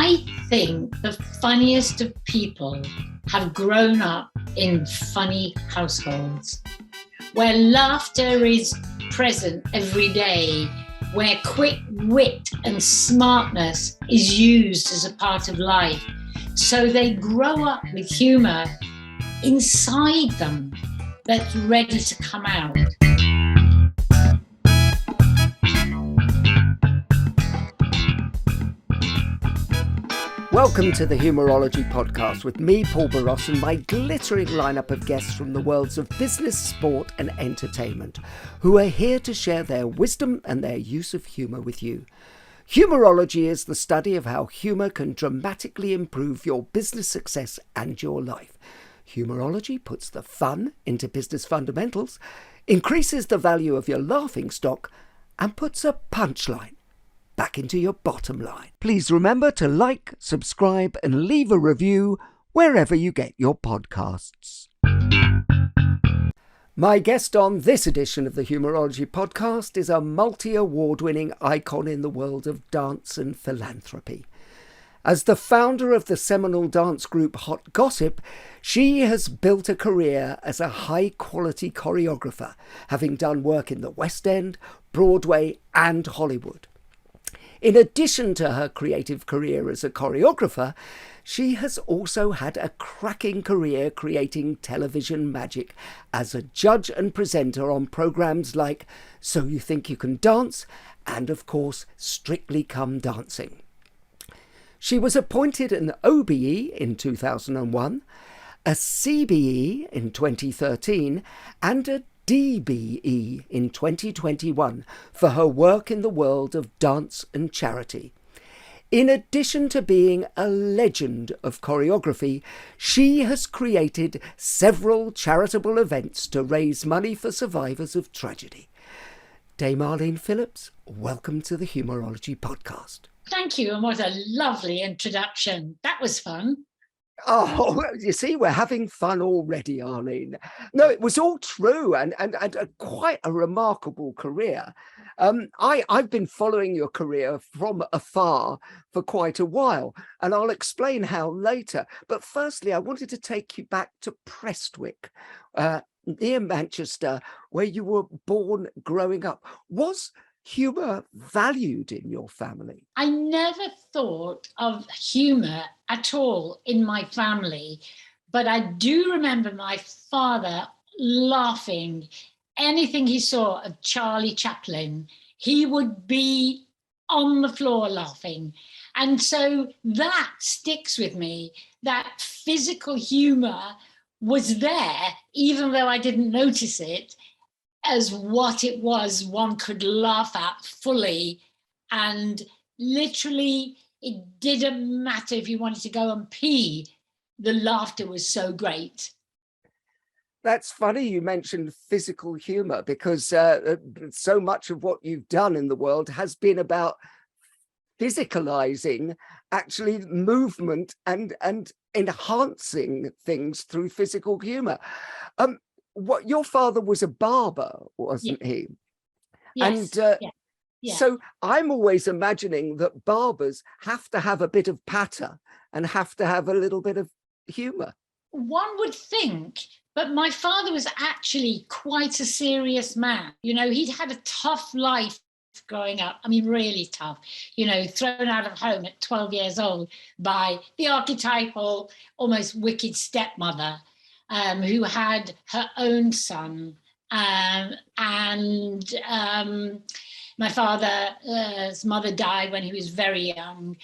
I think the funniest of people have grown up in funny households where laughter is present every day, where quick wit and smartness is used as a part of life. So they grow up with humour inside them that's ready to come out. Welcome to the Humourology Podcast with me, Paul Boross, and my glittering lineup of guests from the worlds of business, sport and entertainment, who are here to share their wisdom and their use of humour with you. Humourology is the study of how humour can dramatically improve your business success and your life. Humourology puts the fun into business fundamentals, increases the value of your laughing stock, and puts a punchline back into your bottom line. Please remember to like, subscribe, and leave a review wherever you get your podcasts. My guest on this edition of the Humourology Podcast is a multi-award-winning icon in the world of dance and philanthropy. As the founder of the seminal dance group Hot Gossip, she has built a career as a high-quality choreographer, having done work in the West End, Broadway, and Hollywood. In addition to her creative career as a choreographer, she has also had a cracking career creating television magic as a judge and presenter on programmes like So You Think You Can Dance and, of course, Strictly Come Dancing. She was appointed an OBE in 2001, a CBE in 2013 and a DBE in 2021 for her work in the world of dance and charity. In addition to being a legend of choreography, she has created several charitable events to raise money for survivors of tragedy. Dame Arlene Phillips, welcome to the Humourology Podcast. Thank you, and what a lovely introduction. That was fun. Oh, you see, we're having fun already, Arlene. No, it was all true and quite a remarkable career. I've been following your career from afar for quite a while, and I'll explain how later. But firstly, I wanted to take you back to Prestwick, near Manchester, where you were born growing up. Was humour valued in your family? I never thought of humour at all in my family, but I do remember my father laughing. Anything he saw of Charlie Chaplin, he would be on the floor laughing. And so that sticks with me, that physical humour was there, even though I didn't notice it, as what it was one could laugh at fully. And literally, it didn't matter if you wanted to go and pee, the laughter was so great. That's funny you mentioned physical humour, because so much of what you've done in the world has been about physicalizing actually movement and enhancing things through physical humour. What your father was a barber, wasn't he? Yes. And Yeah. so I'm always imagining that barbers have to have a bit of patter and have to have a little bit of humour. One would think, but my father was actually quite a serious man. You know, he'd had a tough life growing up. I mean, really tough, you know, thrown out of home at 12 years old by the archetypal, almost wicked stepmother, who had her own son. My father's mother died when he was very young,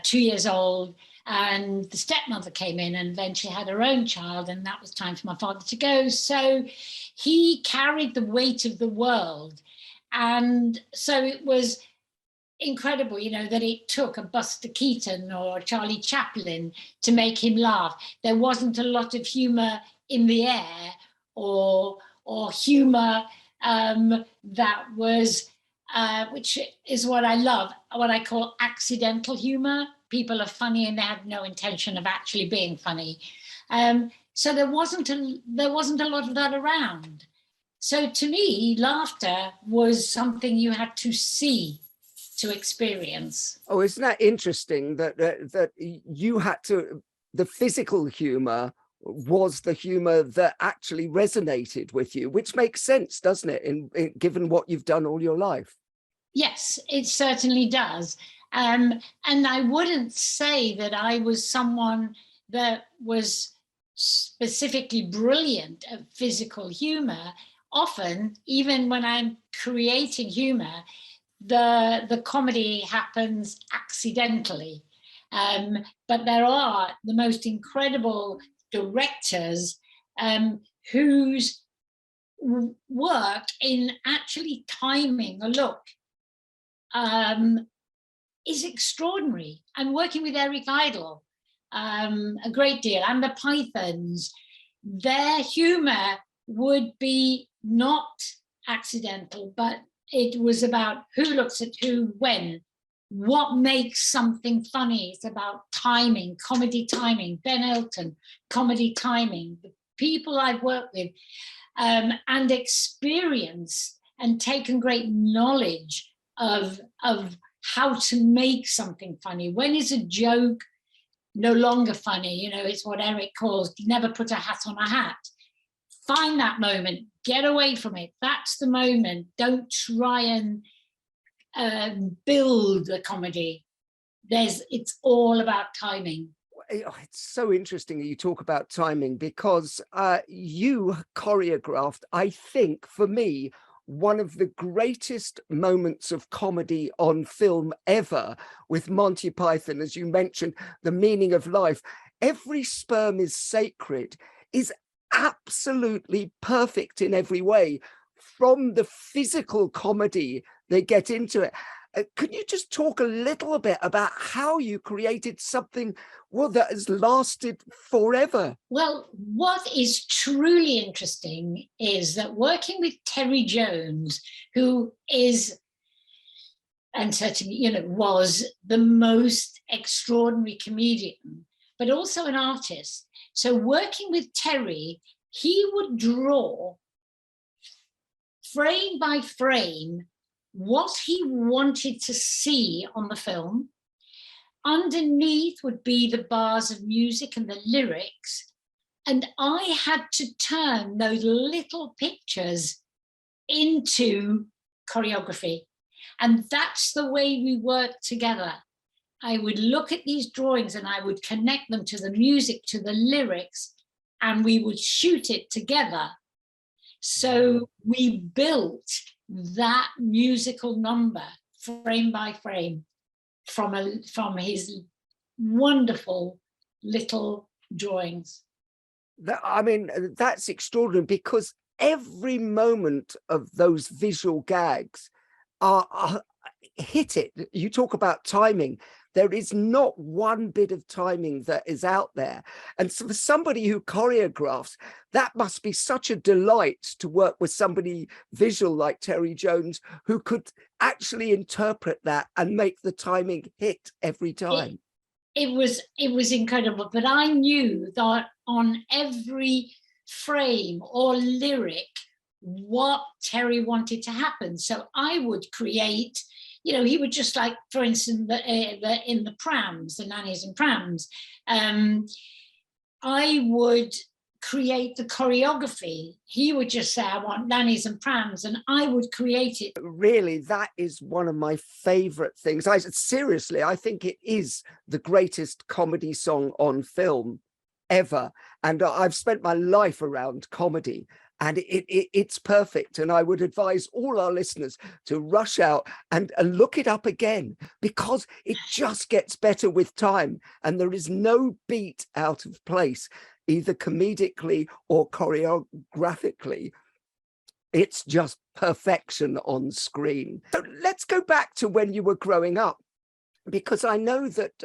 2 years old, and the stepmother came in and eventually had her own child, and that was time for my father to go. So he carried the weight of the world. And so it was incredible, you know, that it took a Buster Keaton or Charlie Chaplin to make him laugh. There wasn't a lot of humour in the air or humour that was, which is what I love, what I call accidental humour. People are funny and they have no intention of actually being funny. So there wasn't a lot of that around. So to me, laughter was something you had to see to experience. Oh, isn't that interesting that that you had to, the physical humor was the humor that actually resonated with you, which makes sense, doesn't it, given what you've done all your life? Yes, it certainly does. And I wouldn't say that I was someone that was specifically brilliant at physical humor. Often, even when I'm creating humor, the comedy happens accidentally. But there are the most incredible directors whose work in actually timing a look is extraordinary. I'm working with Eric Idle a great deal, and the Pythons. Their humor would be not accidental, but it was about who looks at who when, what makes something funny. It's about timing, comedy timing. Ben Elton, comedy timing. The people I've worked with and experience and taken great knowledge of how to make something funny. When is a joke no longer funny? You know, it's what Eric calls never put a hat on a hat. Find that moment, get away from it. That's the moment. Don't try and build the comedy. It's all about timing. It's so interesting that you talk about timing, because you choreographed, I think, for me, one of the greatest moments of comedy on film ever with Monty Python. As you mentioned, the meaning of life. Every sperm is sacred is absolutely perfect in every way. From the physical comedy they get into it. Can you just talk a little bit about how you created something, well, that has lasted forever? Well, what is truly interesting is that working with Terry Jones, who is, and certainly, you know, was the most extraordinary comedian, but also an artist. So working with Terry, he would draw frame by frame what he wanted to see on the film. Underneath would be the bars of music and the lyrics. And I had to turn those little pictures into choreography. And that's the way we worked together. I would look at these drawings and I would connect them to the music, to the lyrics, and we would shoot it together. So we built that musical number frame by frame from his wonderful little drawings. I mean, that's extraordinary, because every moment of those visual gags are hit it. You talk about timing. There is not one bit of timing that is out there. And so for somebody who choreographs, that must be such a delight to work with somebody visual like Terry Jones, who could actually interpret that and make the timing hit every time. It was incredible, but I knew that on every frame or lyric what Terry wanted to happen. So I would create, you know, he would just, like, for instance, in the prams, the nannies and prams, I would create the choreography. He would just say, I want nannies and prams, and I would create it. Really, that is one of my favorite things. Seriously, I think it is the greatest comedy song on film ever. And I've spent my life around comedy, and it's perfect. And I would advise all our listeners to rush out and look it up again, because it just gets better with time. And there is no beat out of place, either comedically or choreographically. It's just perfection on screen. So let's go back to when you were growing up, because I know that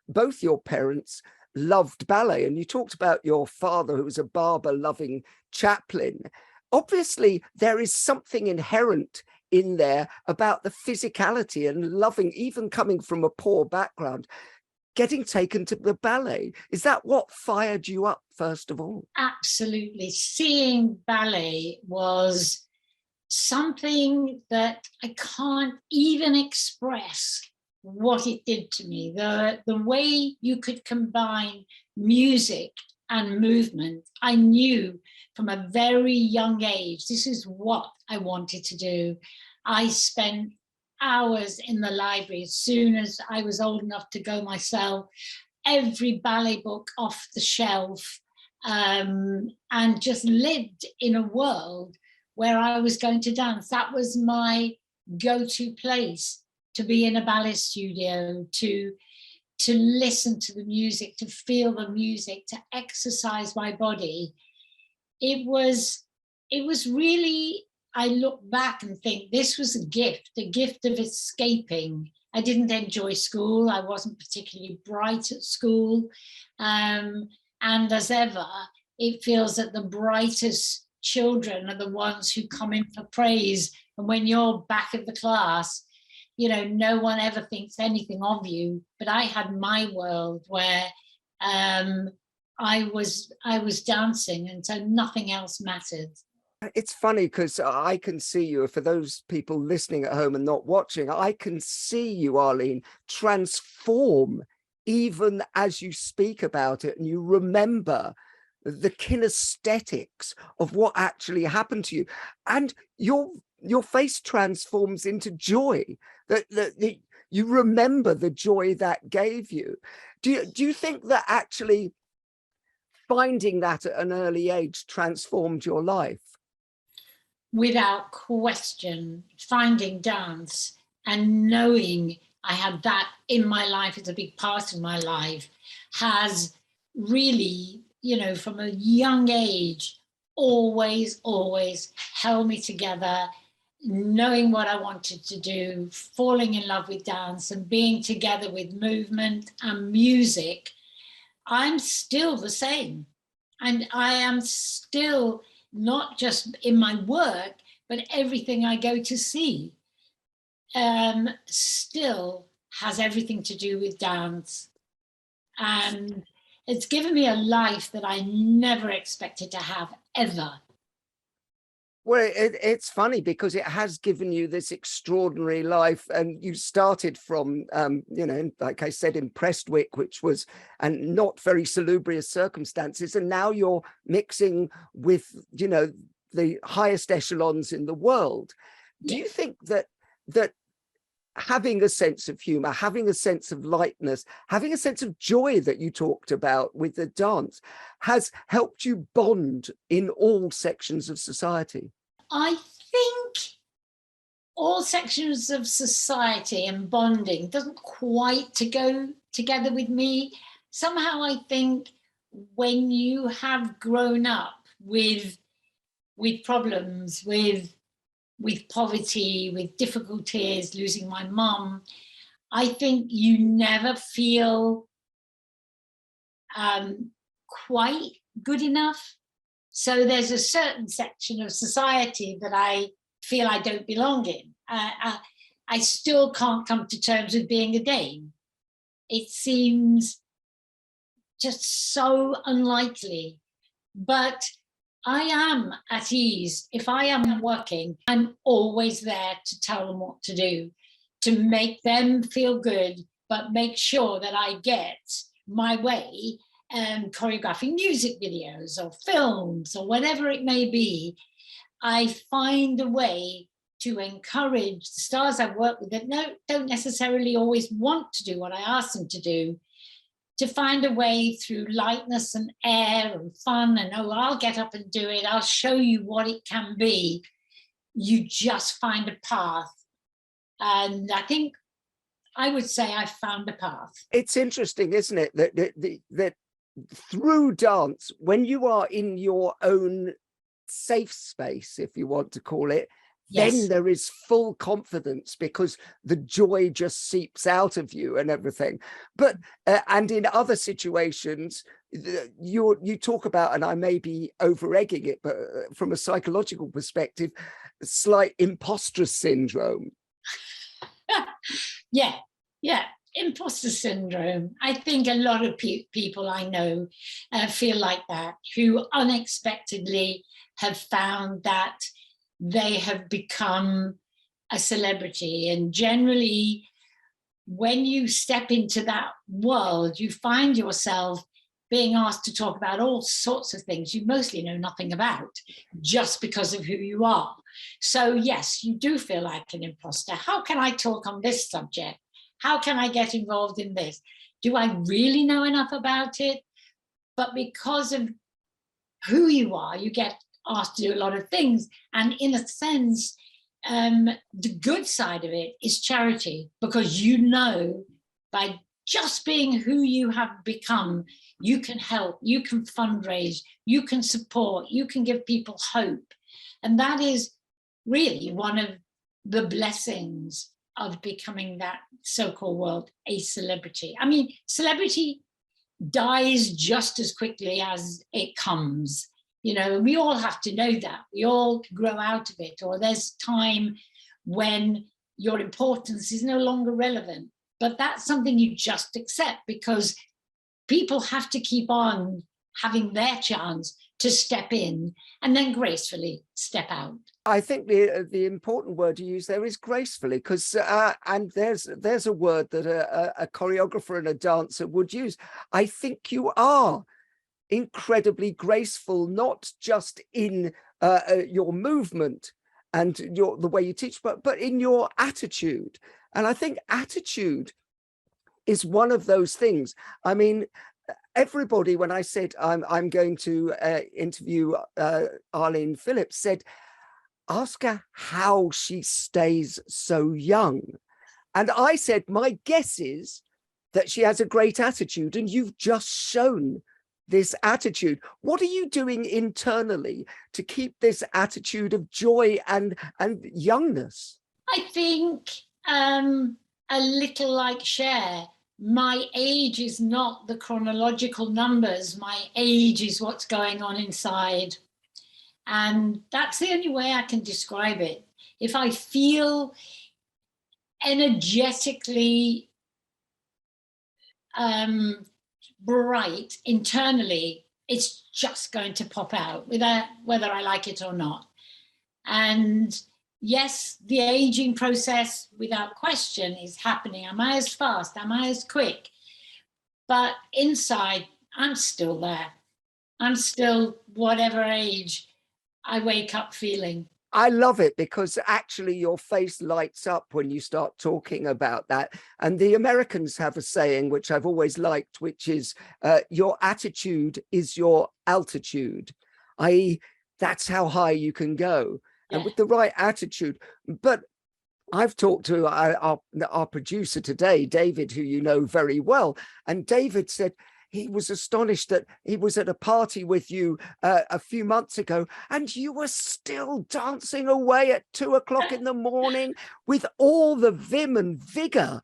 both your parents loved ballet, and you talked about your father, who was a Barber-loving chaplain. Obviously, there is something inherent in there about the physicality and loving, even coming from a poor background, getting taken to the ballet. Is that what fired you up, first of all? Absolutely. Seeing ballet was something that I can't even express what it did to me. The way you could combine music and movement, I knew from a very young age, this is what I wanted to do. I spent hours in the library as soon as I was old enough to go myself, every ballet book off the shelf, and just lived in a world where I was going to dance. That was my go-to place, to be in a ballet studio, to listen to the music, to feel the music, to exercise my body. It was really, I look back and think this was a gift of escaping. I didn't enjoy school. I wasn't particularly bright at school. And as ever, it feels that the brightest children are the ones who come in for praise. And when you're back of the class, you know, no one ever thinks anything of you. But I had my world where I was dancing, and so nothing else mattered. It's funny because I can see you, for those people listening at home and not watching, I can see you, Arlene, transform even as you speak about it, and you remember the kinesthetics of what actually happened to you, and your face transforms into joy. That you remember the joy that gave you. Do you think that actually finding that at an early age transformed your life? Without question, finding dance and knowing I had that in my life, it's a big part of my life, has really, you know, from a young age, always held me together, knowing what I wanted to do, falling in love with dance and being together with movement and music. I'm still the same. And I am still, not just in my work, but everything I go to see, still has everything to do with dance. And it's given me a life that I never expected to have, ever. Well, it's funny because it has given you this extraordinary life, and you started from, you know, like I said, in Prestwick, which was, and not very salubrious circumstances, and now you're mixing with, you know, the highest echelons in the world. Do you think that having a sense of humor, having a sense of lightness, having a sense of joy that you talked about with the dance has helped you bond in all sections of society? I think all sections of society and bonding doesn't quite to go together with me. Somehow I think when you have grown up with problems, with poverty, with difficulties, losing my mum, I think you never feel quite good enough. So there's a certain section of society that I feel I don't belong in. I still can't come to terms with being a dame. It seems just so unlikely. But I am at ease. If I am working, I'm always there to tell them what to do, to make them feel good, but make sure that I get my way, choreographing music videos or films or whatever it may be. I find a way to encourage the stars I work with that don't necessarily always want to do what I ask them to do, to find a way through lightness and air and fun, and I'll get up and do it, I'll show you what it can be. You just find a path. And I think I would say I found a path. It's interesting, isn't it, that through dance, when you are in your own safe space, if you want to call it, Yes. Then there is full confidence because the joy just seeps out of you and everything. But and in other situations, you talk about, and I may be over-egging it, but from a psychological perspective, slight imposter syndrome. Yeah. Imposter syndrome. I think a lot of people I know feel like that, who unexpectedly have found that they have become a celebrity. And generally, when you step into that world, you find yourself being asked to talk about all sorts of things you mostly know nothing about, just because of who you are. So yes, you do feel like an imposter. How can I talk on this subject? How can I get involved in this? Do I really know enough about it? But because of who you are, you get asked to do a lot of things. And in a sense, the good side of it is charity, because you know, by just being who you have become, you can help, you can fundraise, you can support, you can give people hope. And that is really one of the blessings of becoming that so-called world a celebrity. I mean, celebrity dies just as quickly as it comes. You know, we all have to know that. We all grow out of it, or there's time when your importance is no longer relevant. But that's something you just accept, because people have to keep on having their chance to step in and then gracefully step out. I think the important word you use there is gracefully, because and there's a word that a choreographer and a dancer would use. I think you are incredibly graceful, not just in your movement and the way you teach, but in your attitude. And I think attitude is one of those things. I mean, everybody, when I said I'm going to interview Arlene Phillips, said, ask her how she stays so young. And I said, my guess is that she has a great attitude, and you've just shown this attitude. What are you doing internally to keep this attitude of joy and youngness? I think a little like Cher, my age is not the chronological numbers. My age is what's going on inside. And that's the only way I can describe it. If I feel energetically bright internally, it's just going to pop out, whether I like it or not. And yes, the aging process, without question, is happening. Am I as fast? Am I as quick? But inside, I'm still there. I'm still whatever age I wake up feeling. I love it, because actually your face lights up when you start talking about that. And the Americans have a saying, which I've always liked, which is your attitude is your altitude, i.e. that's how high you can go. And with the right attitude. But I've talked to our producer today, David, who you know very well. And David said he was astonished that he was at a party with you a few months ago, and you were still dancing away at 2 o'clock in the morning with all the vim and vigor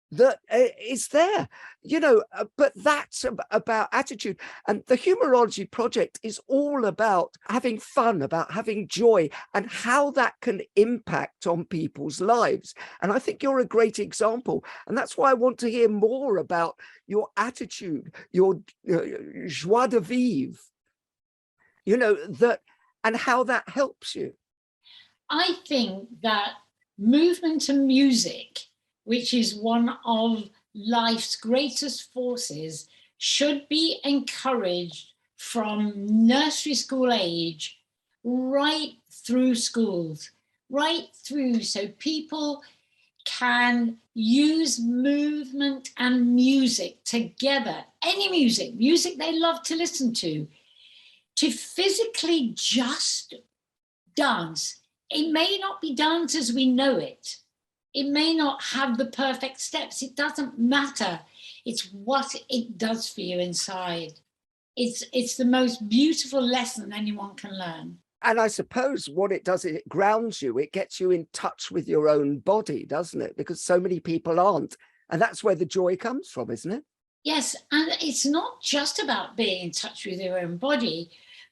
that is there, you know. But that's about attitude. And the Humourology project is all about having fun, about having joy, and how that can impact on people's lives. And I think you're a great example. And that's why I want to hear more about your attitude, your joie de vivre, you know, that, and how that helps you. I think that movement and music, which is one of life's greatest forces, should be encouraged from nursery school age right through schools, right through, so people can use movement and music together, any music they love to listen to physically just dance. It may not be dance as we know it. It may not have the perfect steps. It doesn't matter. It's what it does for you inside. It's the most beautiful lesson anyone can learn. And I suppose what it does, it grounds you. It gets you in touch with your own body, doesn't it? Because so many people aren't. And that's where the joy comes from, isn't it? Yes, and it's not just about being in touch with your own body,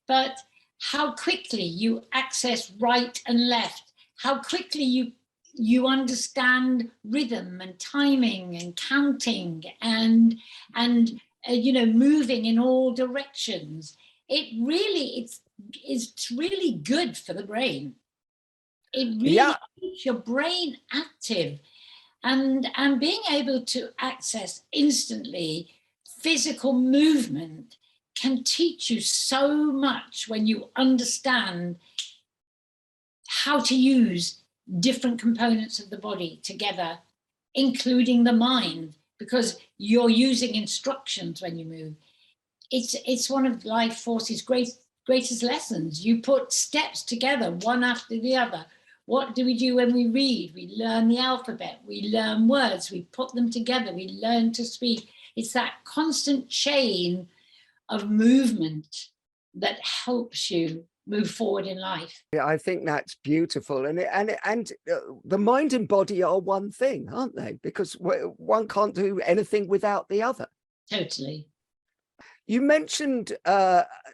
but how quickly you access right and left, how quickly you understand rhythm and timing and counting and you know, moving in all directions. It's really good for the brain. It really keeps your brain active, and being able to access instantly physical movement can teach you so much when you understand how to use different components of the body together, including the mind, because you're using instructions when you move. It's one of life force's greatest lessons. You put steps together, one after the other. What do we do when we read? We learn the alphabet, we learn words, we put them together, we learn to speak. It's that constant chain of movement that helps you move forward in life. Yeah, I think that's beautiful, and the mind and body are one thing, aren't they? Because one can't do anything without the other. Totally. You mentioned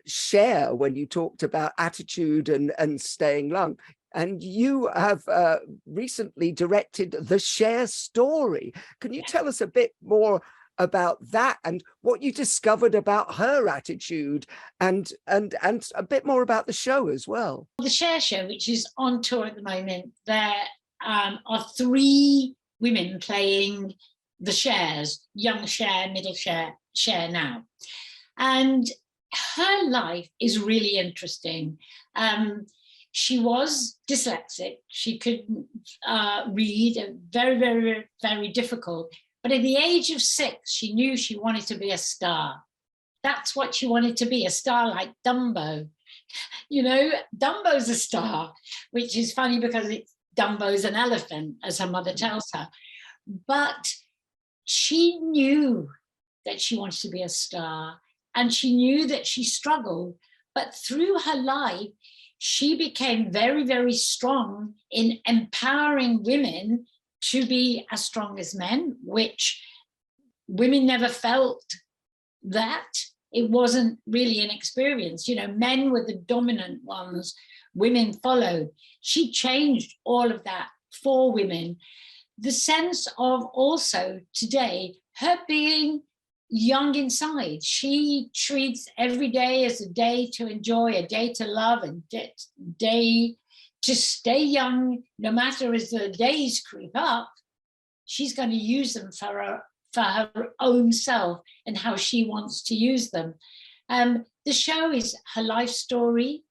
Cher when you talked about attitude and staying young, and you have recently directed the Cher story. Can you tell us a bit more about that and what you discovered about her attitude, and a bit more about the show as well? The Cher show, which is on tour at the moment, there are 3 women playing the Chers: young Cher, middle Cher, Cher now. And her life is really interesting. She was dyslexic. She couldn't read, very, very, very difficult. But at the age of 6, she knew she wanted to be a star. That's what she wanted to be, a star like Dumbo. You know, Dumbo's a star, which is funny because Dumbo's an elephant, as her mother tells her. But she knew that she wanted to be a star, and she knew that she struggled. But through her life, she became very, very strong in empowering women to be as strong as men, which women never felt that. It wasn't really an experience. You know, men were the dominant ones, women followed. She changed all of that for women. The sense of also today, her being young inside, she treats every day as a day to enjoy, a day to love, a day to stay young. No matter as the days creep up, she's going to use them for her own self and how she wants to use them. The show is her life story.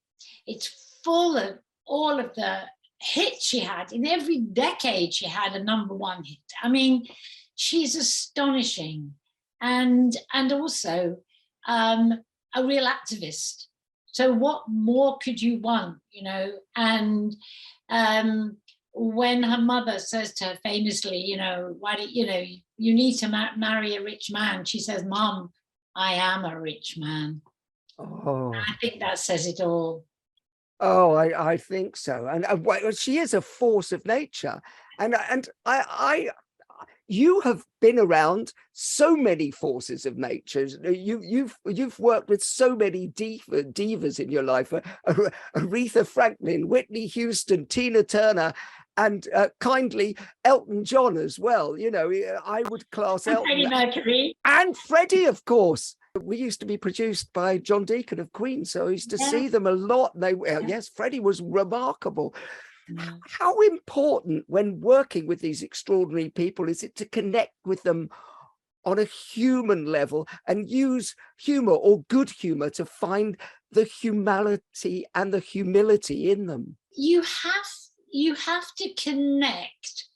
It's full of all of the hits she had. In every decade, she had a #1 hit. I mean, she's astonishing, and also a real activist. So what more could you want, you know? And when her mother says to her famously, you know, why do you need to marry a rich man? She says, "Mom, I am a rich man." Oh, I think that says it all. oh, I think so, and she is a force of nature, and you have been around so many forces of nature. You've worked with so many divas in your life: Aretha Franklin, Whitney Houston, Tina Turner, and kindly Elton John as well. You know, I would class And Elton Freddie Mercury. and Freddie, of course. We used to be produced by John Deacon of Queen, so I used to see them a lot. And yes, Freddie was remarkable. How important, when working with these extraordinary people, is it to connect with them on a human level and use humor or good humor to find the humanity and the humility in them? You have to connect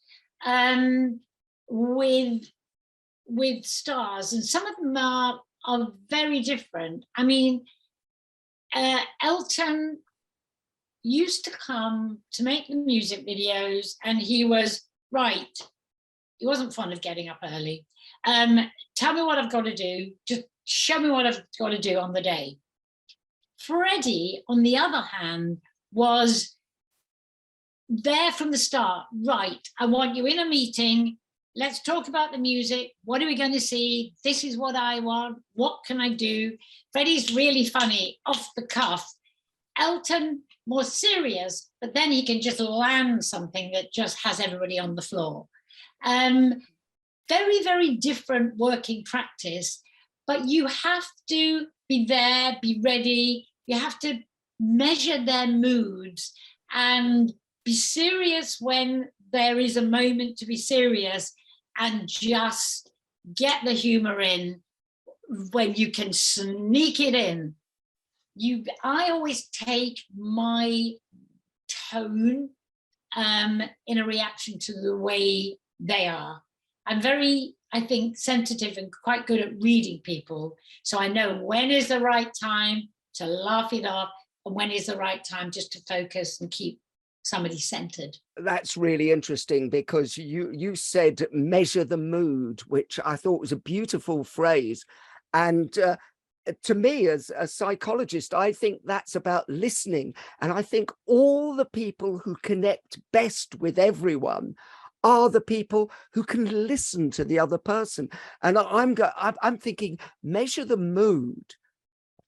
with stars, and some of them are very different. I mean, Elton used to come to make the music videos, and he wasn't fond of getting up early. Tell me what I've got to do, just show me what I've got to do on the day. Freddie, on the other hand, was there from the start. Right, I want you in a meeting. Let's talk about the music. What are we going to see? This is what I want. What can I do? Freddie's really funny, off the cuff. Elton, more serious, but then he can just land something that just has everybody on the floor. Very, very different working practice, but you have to be there, be ready. You have to measure their moods and be serious when there is a moment to be serious, and just get the humor in when you can sneak it in. I always take my tone in a reaction to the way they are. I'm very, I think, sensitive and quite good at reading people. So I know when is the right time to laugh it off and when is the right time just to focus and keep somebody centered. That's really interesting, because you said measure the mood, which I thought was a beautiful phrase. And to me, as a psychologist, I think that's about listening. And I think all the people who connect best with everyone are the people who can listen to the other person. And I'm thinking, measure the mood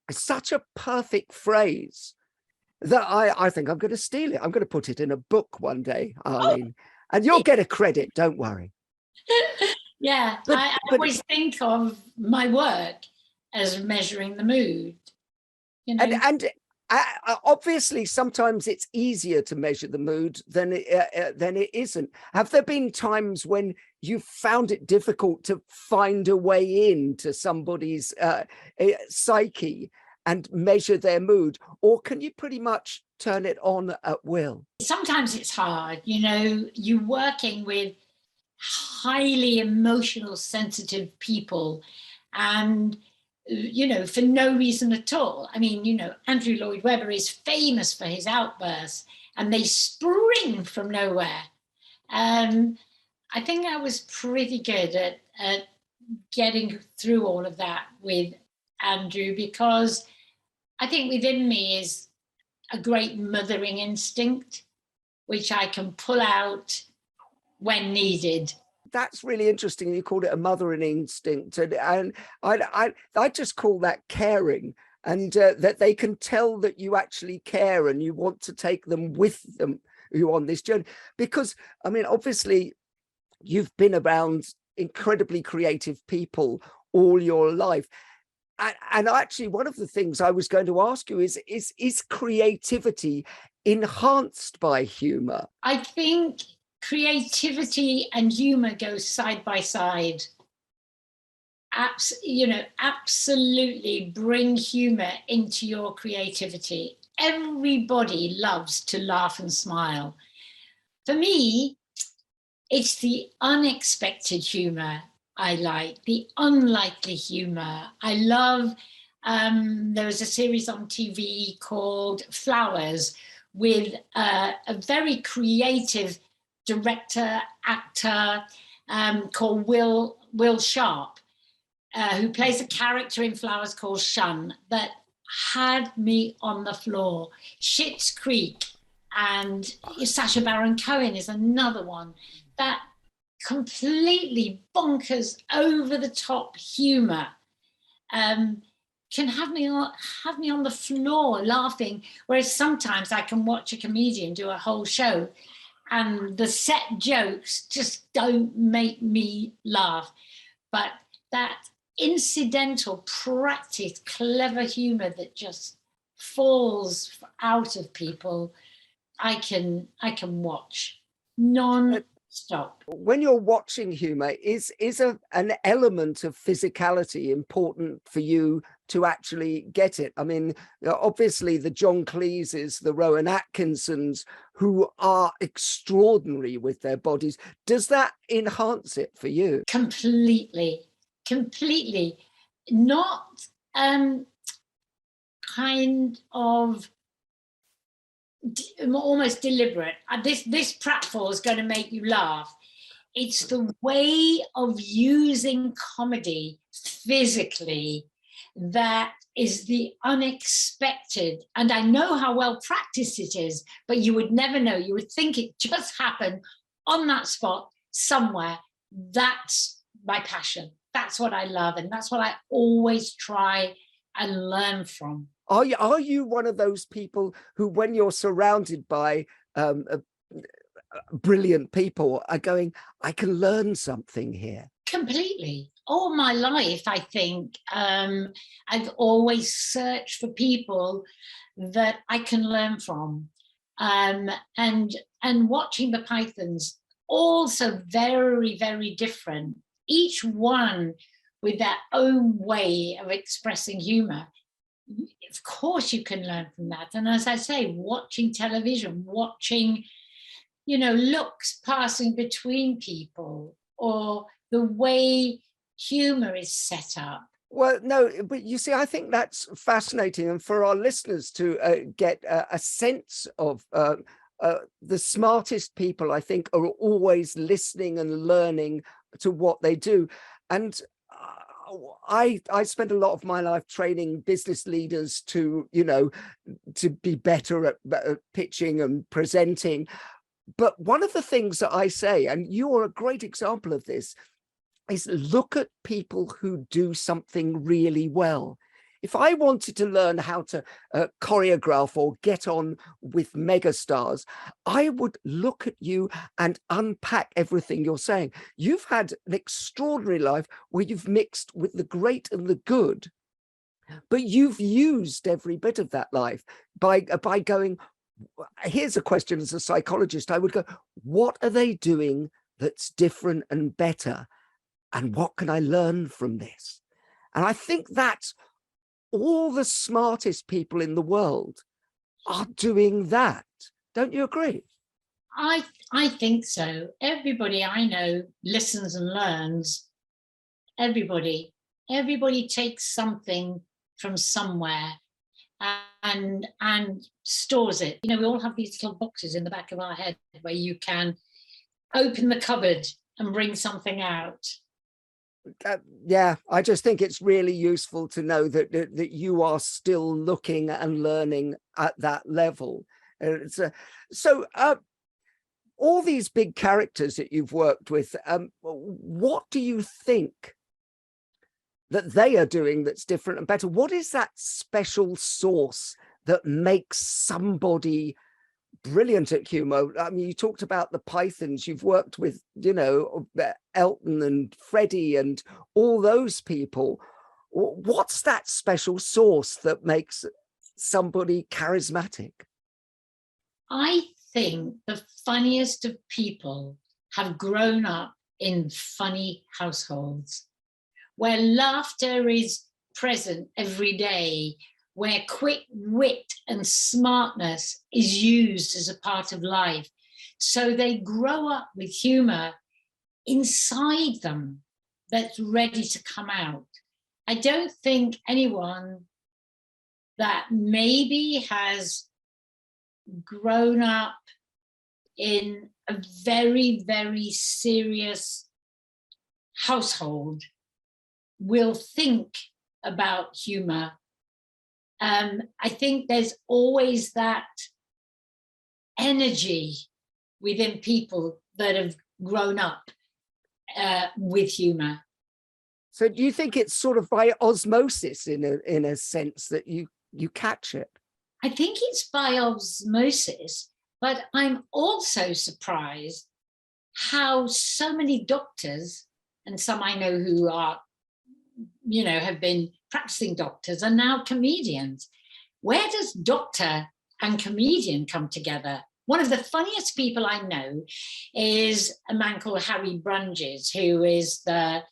is such a perfect phrase that I think I'm going to steal it. I'm going to put it in a book one day, Arlene, and you'll get a credit. Don't worry. Yeah, I always think of my work as measuring the mood. You know? And obviously, sometimes it's easier to measure the mood than it isn't. Have there been times when you found it difficult to find a way into somebody's psyche and measure their mood, or can you pretty much turn it on at will? Sometimes it's hard, you're working with highly emotional, sensitive people, and for no reason at all. I mean, Andrew Lloyd Webber is famous for his outbursts, and they spring from nowhere. I think I was pretty good at getting through all of that with Andrew, because I think within me is a great mothering instinct, which I can pull out when needed. That's really interesting. You called it a mothering instinct, and I just call that caring, and that they can tell that you actually care and you want to take them with you on this journey. Because I mean, obviously, you've been around incredibly creative people all your life. And actually, one of the things I was going to ask you is creativity enhanced by humor? I think creativity and humor go side by side. Absolutely bring humor into your creativity. Everybody loves to laugh and smile. For me, it's the unexpected humor I like, the unlikely humor. I love, there was a series on TV called Flowers with a very creative director, actor called Will Sharp, who plays a character in Flowers called Shun, that had me on the floor. Schitt's Creek and Sacha Baron Cohen is another one that completely bonkers, over the top humor can have me on the floor laughing, whereas sometimes I can watch a comedian do a whole show and the set jokes just don't make me laugh. But that incidental, practiced, clever humor that just falls out of people, I can watch non-stop. When you're watching humor, is an element of physicality important for you to actually get it? I mean, obviously the John Cleeses, the Rowan Atkinsons, who are extraordinary with their bodies, does that enhance it for you? Completely. Not kind of almost deliberate. This pratfall is going to make you laugh. It's the way of using comedy physically that is the unexpected. And I know how well practiced it is, but you would never know. You would think it just happened on that spot somewhere. That's my passion. That's what I love. And that's what I always try and learn from. Are you one of those people who, when you're surrounded by brilliant people, are going, I can learn something here? Completely. All my life, I think, I've always searched for people that I can learn from. um, and and watching the Pythons, also very, very different, each one with their own way of expressing humor. Of course you can learn from that. And as I say, watching television, watching, looks passing between people, or the way humor is set up. Well, no, but you see, I think that's fascinating. And for our listeners to get a sense of the smartest people, I think, are always listening and learning to what they do. And I spent a lot of my life training business leaders to be better at pitching and presenting. But one of the things that I say, and you're a great example of this, is look at people who do something really well. If I wanted to learn how to choreograph or get on with megastars, I would look at you and unpack everything you're saying. You've had an extraordinary life where you've mixed with the great and the good, but you've used every bit of that life by going, here's a question as a psychologist, I would go, what are they doing that's different and better? And what can I learn from this? And I think that's all the smartest people in the world are doing that. Don't you agree? I think so. Everybody I know listens and learns. Everybody takes something from somewhere and stores it. We all have these little boxes in the back of our head where you can open the cupboard and bring something out. Yeah, I just think it's really useful to know that you are still looking and learning at that level. So all these big characters that you've worked with, what do you think that they are doing that's different and better? What is that special sauce that makes somebody brilliant at humor? I mean, you talked about the Pythons. You've worked with, Elton and Freddie and all those people. What's that special sauce that makes somebody charismatic? I think the funniest of people have grown up in funny households where laughter is present every day, where quick wit and smartness is used as a part of life. So they grow up with humor inside them that's ready to come out. I don't think anyone that maybe has grown up in a very, very serious household will think about humor. I think there's always that energy within people that have grown up with humor. So do you think it's sort of by osmosis in a sense that you catch it? I think it's by osmosis, but I'm also surprised how so many doctors, and some I know who are, have been practicing doctors, are now comedians. Where does doctor and comedian come together? One of the funniest people I know is a man called Harry Brunges, who is the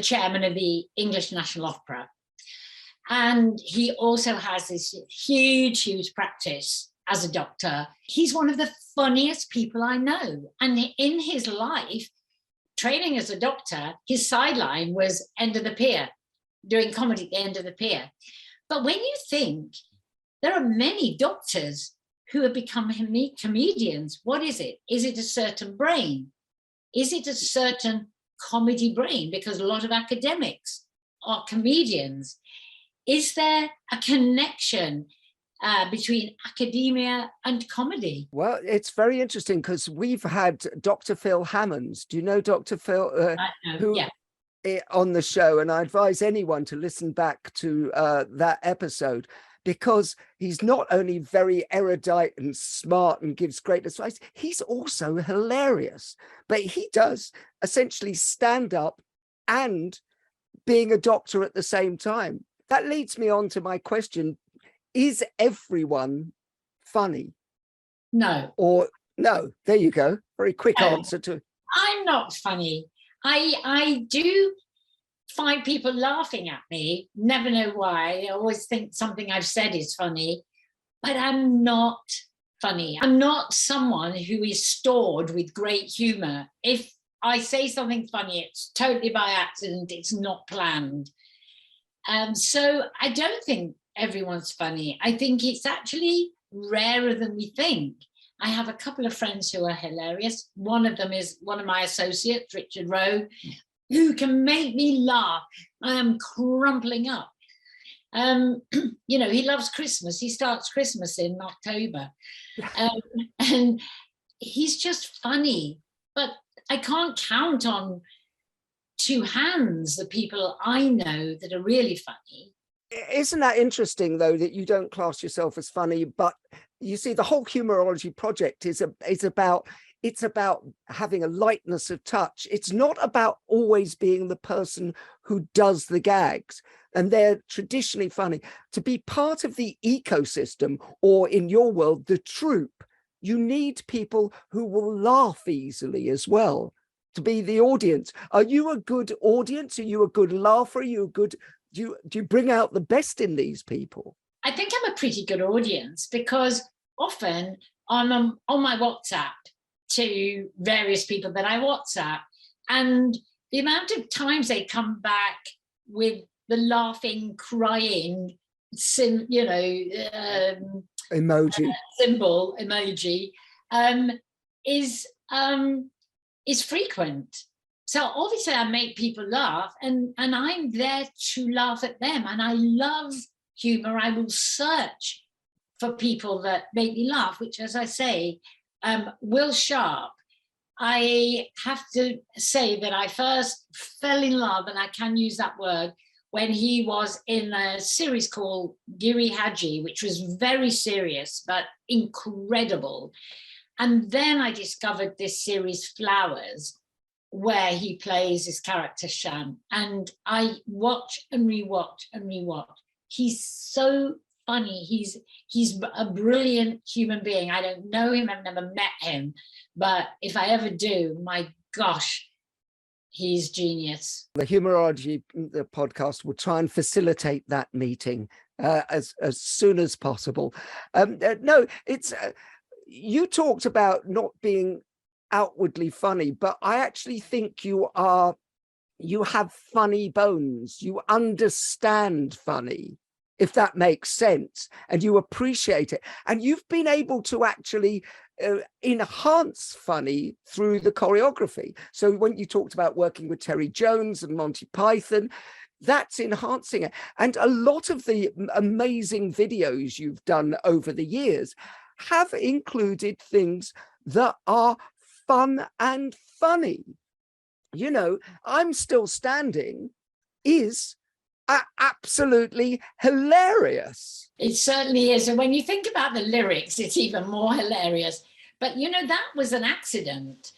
chairman of the English National Opera. And he also has this huge, huge practice as a doctor. He's one of the funniest people I know. And in his life, training as a doctor, his sideline was End of the Pier, doing comedy at the End of the Pier. But when you think there are many doctors who have become comedians, what is it? Is it a certain brain? Is it a certain comedy brain? Because a lot of academics are comedians. Is there a connection between academia and comedy? Well, it's very interesting because we've had Dr. Phil Hammonds. Do you know Dr. Phil? On the show, and I advise anyone to listen back to that episode, because he's not only very erudite and smart and gives great advice, he's also hilarious. But he does essentially stand up and being a doctor at the same time. That leads me on to my question: is everyone funny? No. Or no? There you go. Very quick No, answer to. I'm not funny. I do find people laughing at me. Never know why. I always think something I've said is funny, but I'm not funny. I'm not someone who is stored with great humor. If I say something funny, it's totally by accident. It's not planned. So I don't think everyone's funny. I think it's actually rarer than we think. I have a couple of friends who are hilarious. One of them is one of my associates, Richard Rowe, who can make me laugh. I am crumpling up. He loves Christmas. He starts Christmas in October. And he's just funny. But I can't count on two hands the people I know that are really funny. Isn't that interesting, though, that you don't class yourself as funny, but you see the whole Humourology project is about having a lightness of touch. It's not about always being the person who does the gags, and they're traditionally funny. To be part of the ecosystem, or in your world, the troupe, you need people who will laugh easily as well to be the audience. Are you a good audience? Are you a good laugher? Are you a good... Do you bring out the best in these people? I think I'm a pretty good audience, because often on my WhatsApp to various people that I WhatsApp, and the amount of times they come back with the laughing, crying, Emoji. Symbol emoji is frequent. So obviously I make people laugh, and I'm there to laugh at them. And I love humor. I will search for people that make me laugh, which, as I say, Will Sharp, I have to say that I first fell in love, and I can use that word, when he was in a series called Giri Haji, which was very serious, but incredible. And then I discovered this series, Flowers, where he plays his character Shan, and I watch and rewatch and rewatch. He's so funny. He's a brilliant human being. I don't know him, I've never met him, but if I ever do, my gosh, he's genius. The Humourology podcast will try and facilitate that meeting as soon as possible. No, it's you talked about not being outwardly funny, but I actually think you have funny bones. You understand funny, if that makes sense, and you appreciate it, and you've been able to actually enhance funny through the choreography. So when you talked about working with Terry Jones and Monty Python, that's enhancing it. And a lot of the amazing videos you've done over the years have included things that are fun and funny. I'm Still Standing is absolutely hilarious. It certainly is. And when you think about the lyrics, it's even more hilarious. But that was an accident.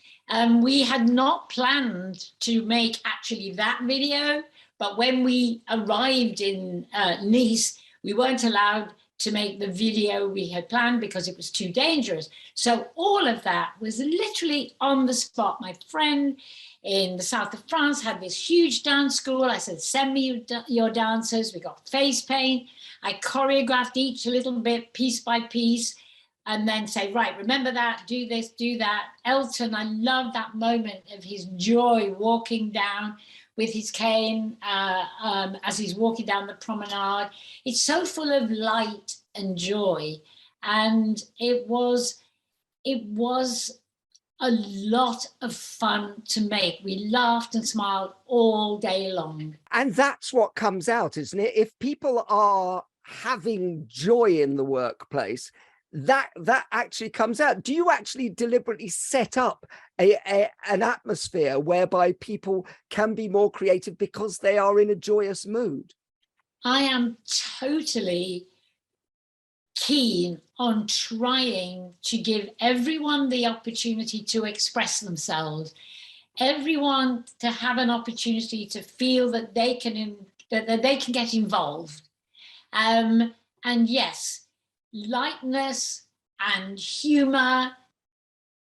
We had not planned to make actually that video, but when we arrived in Nice, we weren't allowed to make the video we had planned because it was too dangerous. So all of that was literally on the spot. My friend in the south of France had this huge dance school. I said, send me your dancers. We got face paint. I choreographed each a little bit, piece by piece, and then say, right, remember that, do this, do that. Elton, I love that moment of his joy walking down with his cane as he's walking down the promenade. It's so full of light and joy. And it was a lot of fun to make. We laughed and smiled all day long. And that's what comes out, isn't it? If people are having joy in the workplace, that actually comes out. Do you actually deliberately set up an atmosphere whereby people can be more creative because they are in a joyous mood? I am totally keen on trying to give everyone the opportunity to express themselves, everyone to have an opportunity to feel that they can get involved. And yes, lightness and humour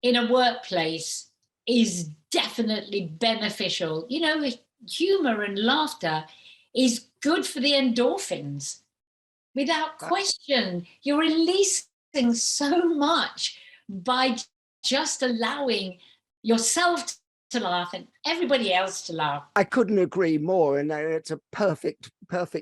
in a workplace is definitely beneficial. You know, humour and laughter is good for the endorphins. Without question, you're releasing so much by just allowing yourself to laugh and everybody else to laugh. I couldn't agree more, and it's a perfect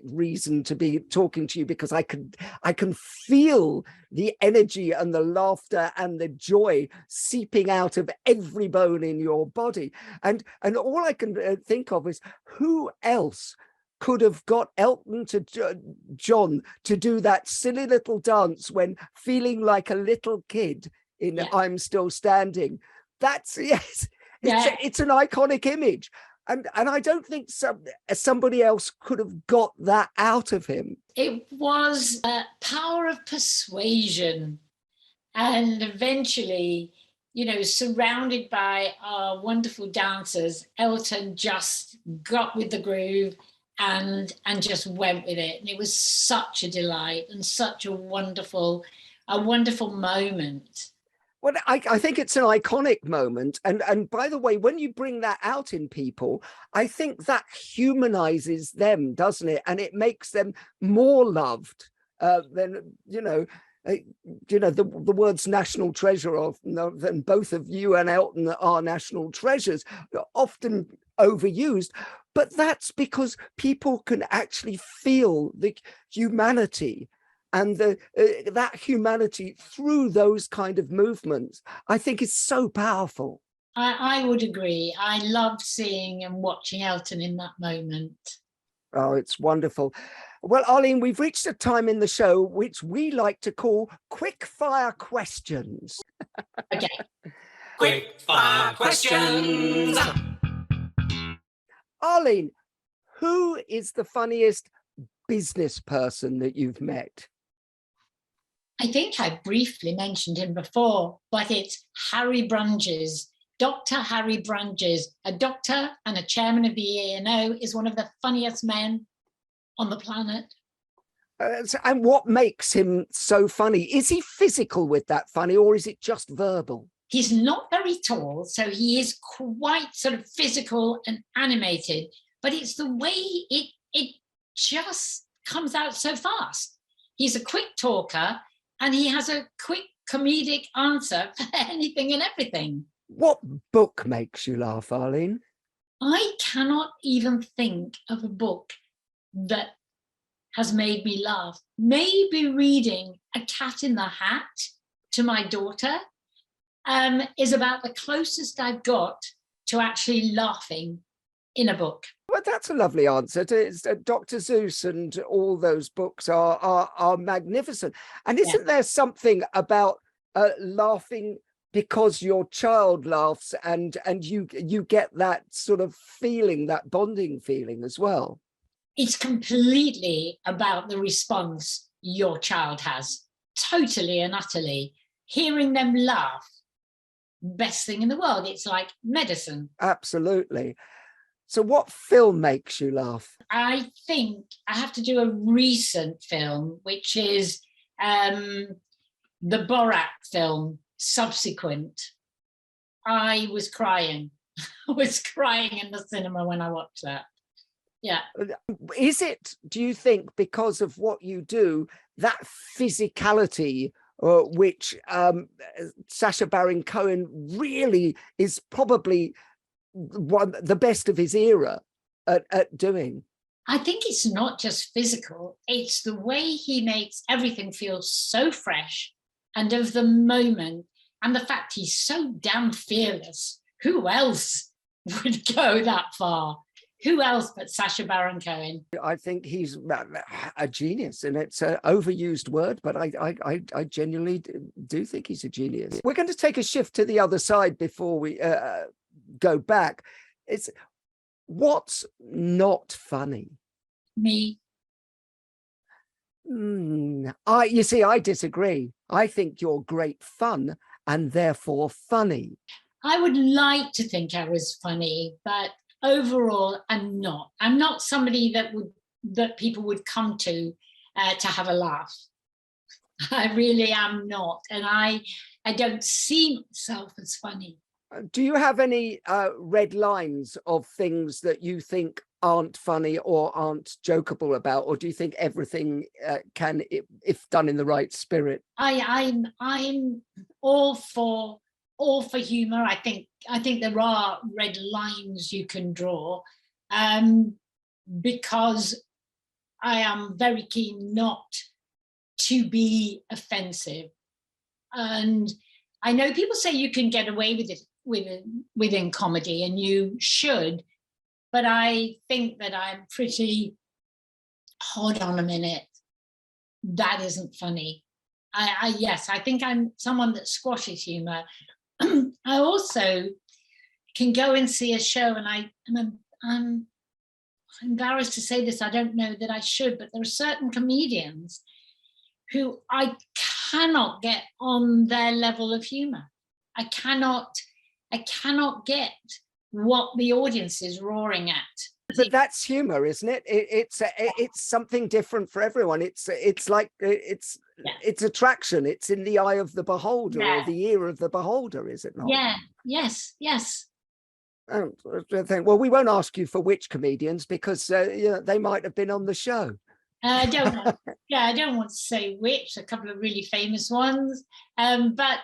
reason to be talking to you, because I can feel the energy and the laughter and the joy seeping out of every bone in your body, and all I can think of is who else could have got Elton to John to do that silly little dance when feeling like a little kid in I'm Still Standing. That's, yes, it's an iconic image. And I don't think somebody else could have got that out of him. It was a power of persuasion. And eventually, you know, surrounded by our wonderful dancers, Elton just got with the groove and just went with it. And it was such a delight and such a wonderful moment. Well, I think it's an iconic moment. And by the way, when you bring that out in people, I think that humanizes them, doesn't it? And it makes them more loved than, the words national treasure than both of you and Elton are national treasures, often overused. But that's because people can actually feel the humanity and that humanity through those kind of movements, I think is so powerful. I would agree. I loved seeing and watching Elton in that moment. Oh, it's wonderful. Well, Arlene, we've reached a time in the show which we like to call quick fire questions. Okay. Quick fire questions. Arlene, who is the funniest business person that you've met? I think I briefly mentioned him before, but it's Harry Brunges. Dr. Harry Brunges, a doctor and a chairman of the E&O, is one of the funniest men on the planet. And what makes him so funny? Is he physical with that funny, or is it just verbal? He's not very tall, so he is quite sort of physical and animated, but it's the way it just comes out so fast. He's a quick talker, and he has a quick comedic answer for anything and everything. What book makes you laugh, Arlene? I cannot even think of a book that has made me laugh. Maybe reading A Cat in the Hat to my daughter is about the closest I've got to actually laughing in a book. Well, that's a lovely answer. Dr. Seuss and all those books are magnificent. And isn't there something about laughing because your child laughs and you get that sort of feeling, that bonding feeling as well? It's completely about the response your child has, totally and utterly. Hearing them laugh, best thing in the world. It's like medicine. Absolutely. So what film makes you laugh? I think I have to do a recent film, which is the Borat film, Subsequent. I was crying. I was crying in the cinema when I watched that. Yeah. Is it, do you think, because of what you do, that physicality which Sacha Baron Cohen really is probably the best of his era at doing? I think it's not just physical, it's the way he makes everything feel so fresh and of the moment, and the fact he's so damn fearless. Who else would go that far? Who else but Sacha Baron Cohen? I think he's a genius, and it's an overused word, but I genuinely do think he's a genius. We're going to take a shift to the other side before we go back. It's what's not funny? Me. You see, I disagree. I think you're great fun and therefore funny. I would like to think I was funny, but overall, I'm not. I'm not somebody that people would come to have a laugh. I really am not. And I don't see myself as funny. Do you have any red lines of things that you think aren't funny or aren't jokeable about, or do you think everything can, if done in the right spirit? I'm all for humor. I think there are red lines you can draw, because I am very keen not to be offensive. And I know people say you can get away with it within comedy, and you should, but I think that I'm pretty, hold on a minute, that isn't funny. Yes, I think I'm someone that squashes humor. I also can go and see a show, and I'm embarrassed to say this, I don't know that I should, but there are certain comedians who I cannot get on their level of humor. I cannot get what the audience is roaring at. But that's humor, isn't it? It's something different for everyone. It's attraction. It's in the eye of the beholder, or the ear of the beholder, is it not? Yeah. Yes. Oh, well, we won't ask you for which comedians, because they might have been on the show. I don't want to say which. A couple of really famous ones, but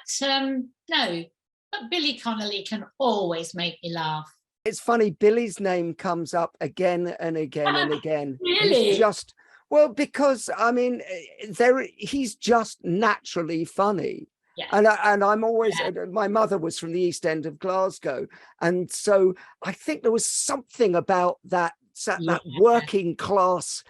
Billy Connolly can always make me laugh. It's funny, Billy's name comes up again and again and again. Really? He's just, because I mean, he's just naturally funny. Yeah. And I'm always, my mother was from the East End of Glasgow, and so I think there was something about that working class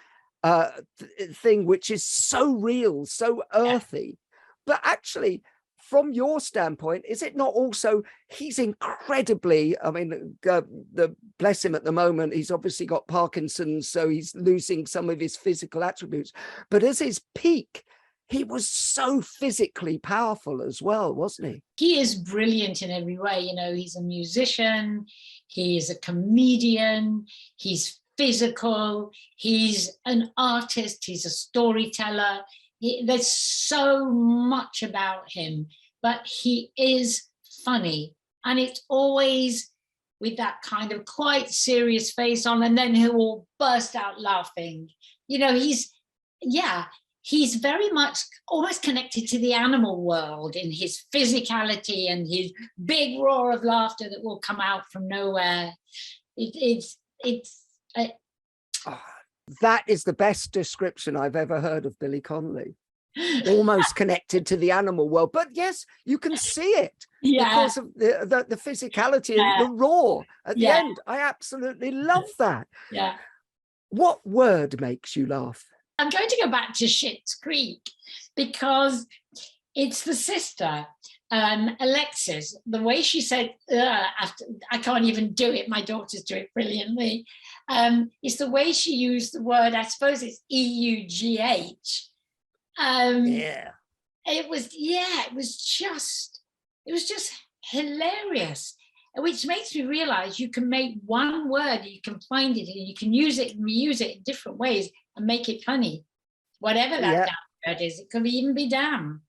thing which is so real, so earthy. But actually, from your standpoint, is it not also, he's incredibly, I mean, bless him at the moment, he's obviously got Parkinson's, so he's losing some of his physical attributes. But as his peak, he was so physically powerful as well, wasn't he? He is brilliant in every way. You know, he's a musician, he is a comedian, he's physical, he's an artist, he's a storyteller. There's so much about him, but he is funny, and it's always with that kind of quite serious face on, and then he'll burst out laughing. You know, he's very much almost connected to the animal world in his physicality and his big roar of laughter that will come out from nowhere. That is the best description I've ever heard of Billy Connolly. Almost connected to the animal world, but yes, you can see it because of the physicality and the roar at the end. I absolutely love that. Yeah. What word makes you laugh? I'm going to go back to Schitt's Creek because it's the sister, Alexis. The way she said, after, I can't even do it. My daughters do it brilliantly. It's the way she used the word. I suppose it's EUGH. It was just hilarious, which makes me realize you can make one word, you can find it, and you can use it and reuse it in different ways and make it funny, whatever that damn word is. It could even be damn.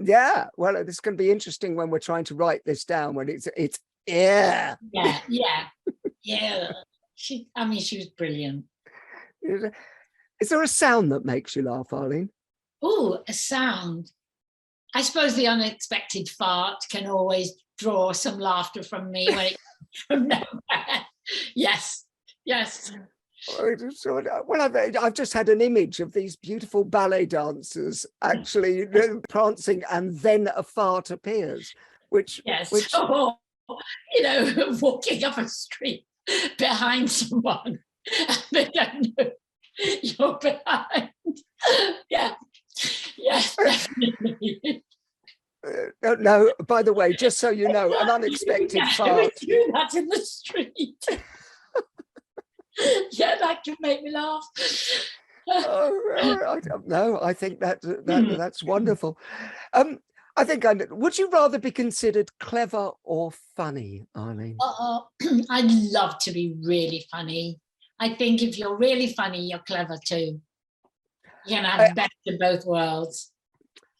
Yeah, well, this is going to be interesting when we're trying to write this down, when it's yeah. She was brilliant. Is there a sound that makes you laugh, Arlene? Oh, a sound. I suppose the unexpected fart can always draw some laughter from me when it from nowhere. Yes. Well, I've just had an image of these beautiful ballet dancers actually prancing, and then a fart appears, which or, walking up a street behind someone and they don't know you're behind. Yes, definitely. No, by the way, just so you know, an unexpected fart. We do that in the street. Yeah, that can make me laugh. No, I think that's wonderful. I think would you rather be considered clever or funny, Arlene? I'd love to be really funny. I think if you're really funny, you're clever too. You're gonna have the best of both worlds.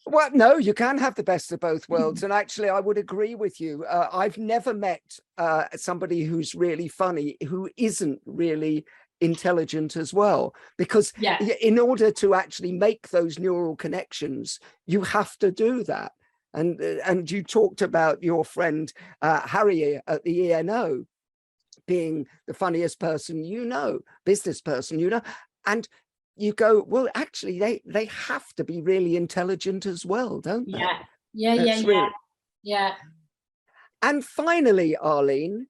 Well, no, you can have the best of both worlds. And actually, I would agree with you. I've never met somebody who's really funny who isn't really intelligent as well, because in order to actually make those neural connections, you have to do that. And you talked about your friend Harry at the ENO being the funniest person business person and you go, well, actually, they have to be really intelligent as well, don't they? Yeah. And finally, Arlene,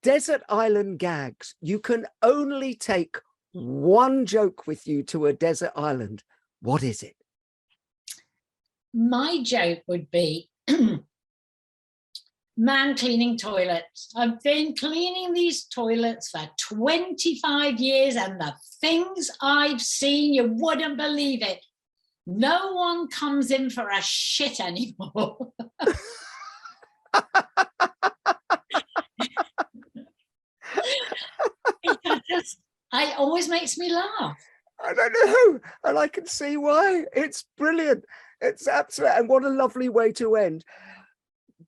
desert island gags. You can only take one joke with you to a desert island. What is it? My joke would be man cleaning toilets. I've been cleaning these toilets for 25 years and the things I've seen, you wouldn't believe it. No one comes in for a shit anymore. It always makes me laugh. I don't know, and I can see why. It's brilliant. It's absolute, and what a lovely way to end.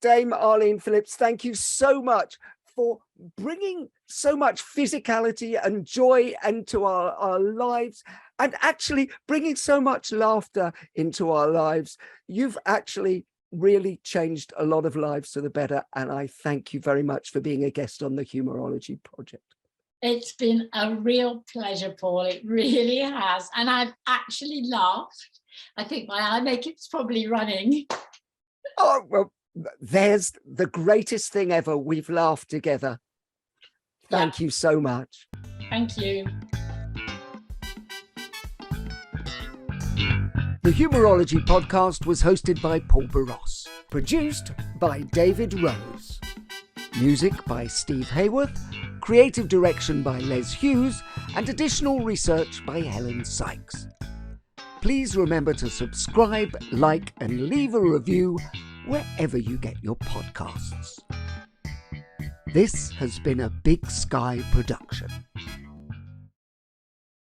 Dame Arlene Phillips, thank you so much for bringing so much physicality and joy into our lives, and actually bringing so much laughter into our lives. You've actually really changed a lot of lives for the better, and I thank you very much for being a guest on the Humourology Project. It's been a real pleasure, Paul. It really has. And I've actually laughed. I think my eye makeup's probably running. Oh, well, there's the greatest thing ever. We've laughed together. Thank you so much. Thank you. The Humourology Podcast was hosted by Paul Boross. Produced by David Rose. Music by Steve Hayworth. Creative direction by Les Hughes. And additional research by Helen Sykes. Please remember to subscribe, like, and leave a review wherever you get your podcasts. This has been a Big Sky production.